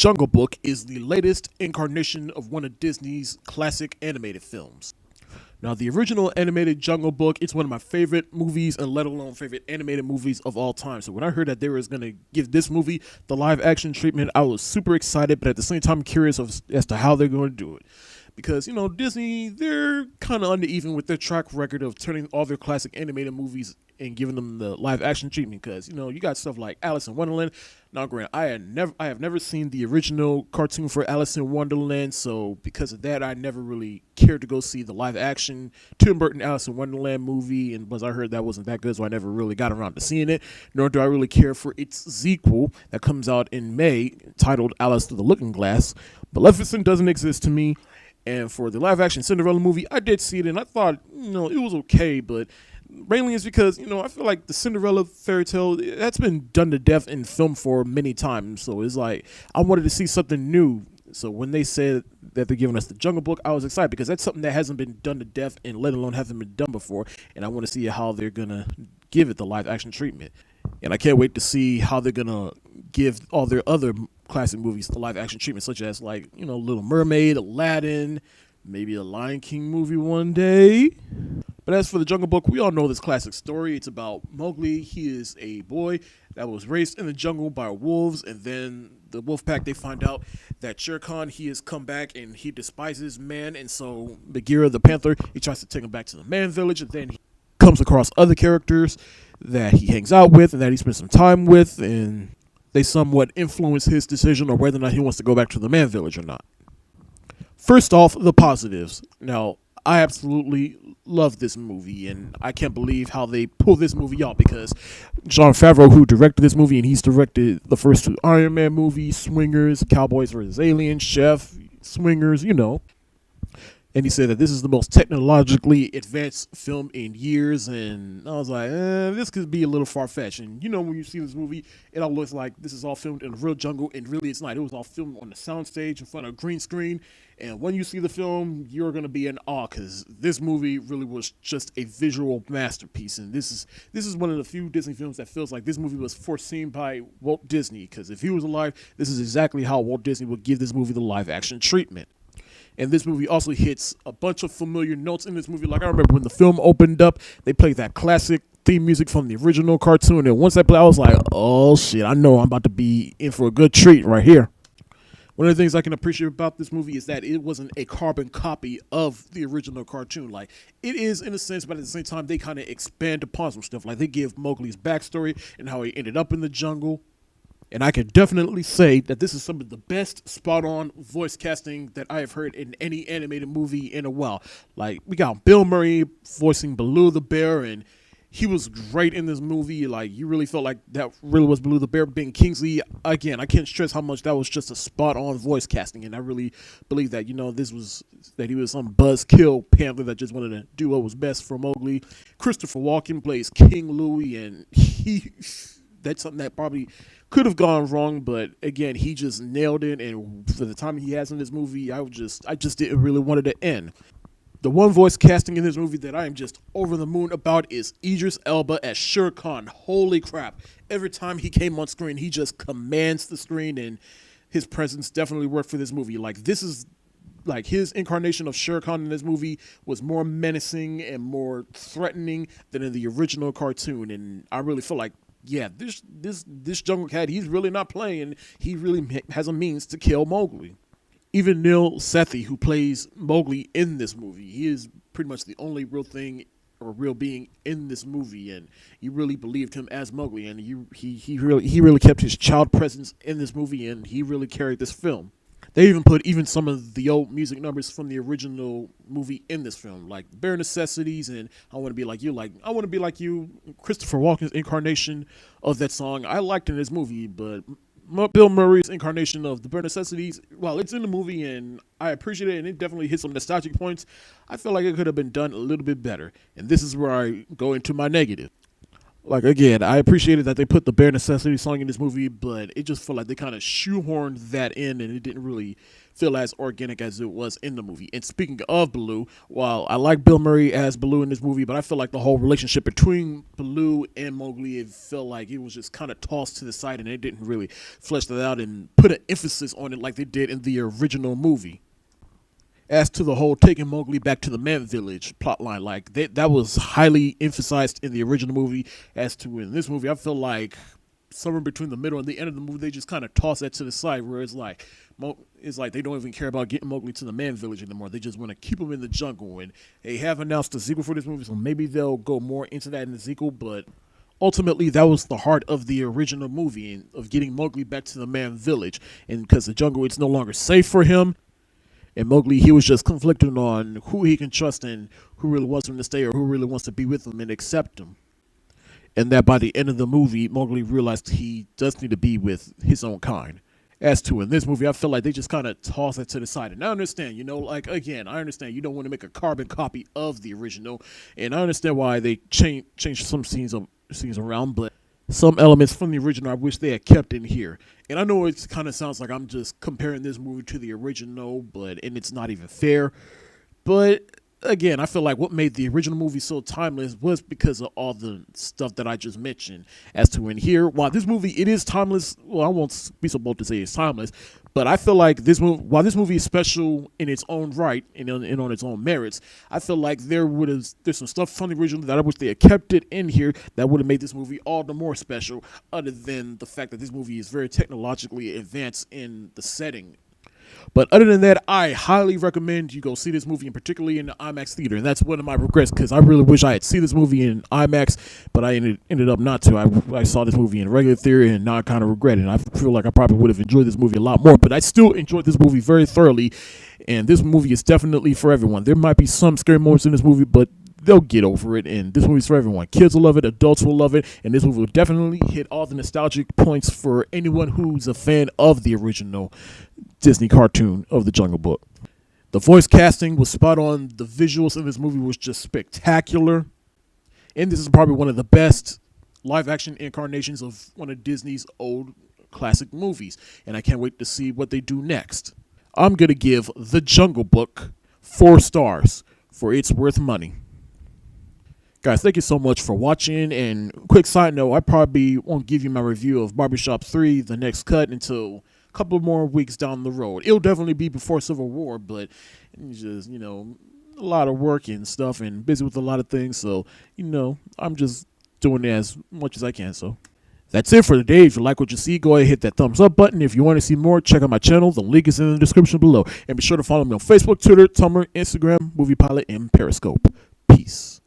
Jungle Book is the latest incarnation of one of Disney's classic animated films. Now, the original animated Jungle Book, it's one of my favorite movies, and let alone favorite animated movies of all time. So when I heard that they was going to give this movie the live action treatment, I was super excited, but at the same time curious as to how they're going to do it. Because, Disney, they're kind of uneven with their track record of turning all their classic animated movies and giving them the live action treatment. Because, you got stuff like Alice in Wonderland. Now, granted, I have never seen the original cartoon for Alice in Wonderland, so because of that, I never really cared to go see the live action Tim Burton Alice in Wonderland movie, and plus I heard that wasn't that good, so I never really got around to seeing it, nor do I really care for its sequel that comes out in May, titled Alice Through the Looking Glass. Maleficent doesn't exist to me, and for the live action Cinderella movie, I did see it, and I thought, it was okay, but mainly it's because, I feel like the Cinderella fairy tale, that's been done to death in film for many times. So it's like, I wanted to see something new. So when they said that they're giving us the Jungle Book, I was excited because that's something that hasn't been done to death and let alone hasn't been done before. And I want to see how they're going to give it the live action treatment. And I can't wait to see how they're going to give all their other classic movies the live action treatment, such as like, Little Mermaid, Aladdin, maybe a Lion King movie one day. But as for the Jungle Book, we all know this classic story. It's about Mowgli. He is a boy that was raised in the jungle by wolves, and then the wolf pack, they find out that Shere Khan, he has come back and he despises man, and so Bagheera the panther, he tries to take him back to the man village, and then he comes across other characters that he hangs out with and that he spends some time with, and they somewhat influence his decision on whether or not he wants to go back to the man village or not. First off, the positives. Now, I absolutely love this movie, and I can't believe how they pulled this movie out because Jon Favreau, who directed this movie, and he's directed the first two Iron Man movies, Swingers, Cowboys vs. Aliens, Chef, Swingers, and he said that this is the most technologically advanced film in years, and I was like, this could be a little far-fetched. And when you see this movie, it all looks like this is all filmed in a real jungle, and really it's not. It was all filmed on the soundstage in front of a green screen, and when you see the film, you're going to be in awe, because this movie really was just a visual masterpiece, and this is one of the few Disney films that feels like this movie was foreseen by Walt Disney, because if he was alive, this is exactly how Walt Disney would give this movie the live-action treatment. And this movie also hits a bunch of familiar notes in this movie. Like, I remember when the film opened up, they played that classic theme music from the original cartoon. And once that played, I was like, oh, shit, I know I'm about to be in for a good treat right here. One of the things I can appreciate about this movie is that it wasn't a carbon copy of the original cartoon. Like, it is in a sense, but at the same time, they kind of expand upon some stuff. Like, they give Mowgli's backstory and how he ended up in the jungle. And I can definitely say that this is some of the best spot-on voice casting that I have heard in any animated movie in a while. Like, we got Bill Murray voicing Baloo the bear, and he was great in this movie. Like, you really felt like that really was Baloo the bear being Kingsley. Again, I can't stress how much that was just a spot-on voice casting, and I really believe that, that he was some buzzkill panther that just wanted to do what was best for Mowgli. Christopher Walken plays King Louie, and that's something that probably could have gone wrong, but again, he just nailed it, and for the time he has in this movie, I just didn't really want it to end. The one voice casting in this movie that I am just over the moon about is Idris Elba as Shere Khan. Holy crap. Every time he came on screen, he just commands the screen, and his presence definitely worked for this movie. Like, this is like his incarnation of Shere Khan in this movie was more menacing and more threatening than in the original cartoon, and I really feel like, yeah, this jungle cat, he's really not playing. He really has a means to kill Mowgli. Even Neil Sethi, who plays Mowgli in this movie, he is pretty much the only real thing or real being in this movie, and you really believed him as Mowgli, and he really kept his child presence in this movie, and he really carried this film. They even put some of the old music numbers from the original movie in this film, like Bare Necessities and I Want to Be Like You. Like, I Want to Be Like You, Christopher Walken's incarnation of that song, I liked in this movie, but Bill Murray's incarnation of the Bare Necessities, while it's in the movie and I appreciate it and it definitely hits some nostalgic points, I feel like it could have been done a little bit better. And this is where I go into my negative. Like, again, I appreciated that they put the bare necessity song in this movie, but it just felt like they kind of shoehorned that in, and it didn't really feel as organic as it was in the movie. And speaking of Baloo, while I like Bill Murray as Baloo in this movie, but I feel like the whole relationship between Baloo and Mowgli, it felt like it was just kind of tossed to the side, and they didn't really flesh that out and put an emphasis on it like they did in the original movie. As to the whole taking Mowgli back to the man village plotline, like that was highly emphasized in the original movie. As to in this movie, I feel like somewhere between the middle and the end of the movie, they just kind of toss that to the side, where it's like they don't even care about getting Mowgli to the man village anymore. They just want to keep him in the jungle, and they have announced a sequel for this movie, so maybe they'll go more into that in the sequel. But ultimately, that was the heart of the original movie, and of getting Mowgli back to the man village, and because the jungle, it's no longer safe for him. And Mowgli, he was just conflicting on who he can trust and who really wants him to stay or who really wants to be with him and accept him. And that by the end of the movie, Mowgli realized he does need to be with his own kind. As to in this movie, I feel like they just kind of toss it to the side. And I understand, like, again, I understand you don't want to make a carbon copy of the original. And I understand why they changed some scenes around, but some elements from the original I wish they had kept in here. And I know it kind of sounds like I'm just comparing this movie to the original, and it's not even fair. But again, I feel like what made the original movie so timeless was because of all the stuff that I just mentioned. As to in here, while this movie, it is timeless, well, I won't be so bold to say it's timeless, but I feel like while this movie is special in its own right and on its own merits, I feel like there's some stuff from the original that I wish they had kept it in here that would have made this movie all the more special, other than the fact that this movie is very technologically advanced in the setting. But other than that, I highly recommend you go see this movie, and particularly in the IMAX theater. And that's one of my regrets, because I really wish I had seen this movie in IMAX, but I ended up not to. I saw this movie in regular theater, and now I kind of regret it. And I feel like I probably would have enjoyed this movie a lot more, but I still enjoyed this movie very thoroughly, and this movie is definitely for everyone. There might be some scary moments in this movie, but they'll get over it, and this movie's for everyone. Kids will love it, adults will love it, and this movie will definitely hit all the nostalgic points for anyone who's a fan of the original Disney cartoon of the Jungle Book. The voice casting was spot on. The visuals of this movie was just spectacular, and this is probably one of the best live-action incarnations of one of Disney's old classic movies, and I can't wait to see what they do next. I'm going to give The Jungle Book 4 stars for its worth money. Guys, thank you so much for watching, and quick side note, I probably won't give you my review of Barbershop 3, The Next Cut, until a couple more weeks down the road. It'll definitely be before Civil War, but it's just, a lot of work and stuff, and busy with a lot of things, so, I'm just doing it as much as I can, so. That's it for today. If you like what you see, go ahead and hit that thumbs up button. If you want to see more, check out my channel. The link is in the description below. And be sure to follow me on Facebook, Twitter, Tumblr, Instagram, Movie Pilot, and Periscope. Peace.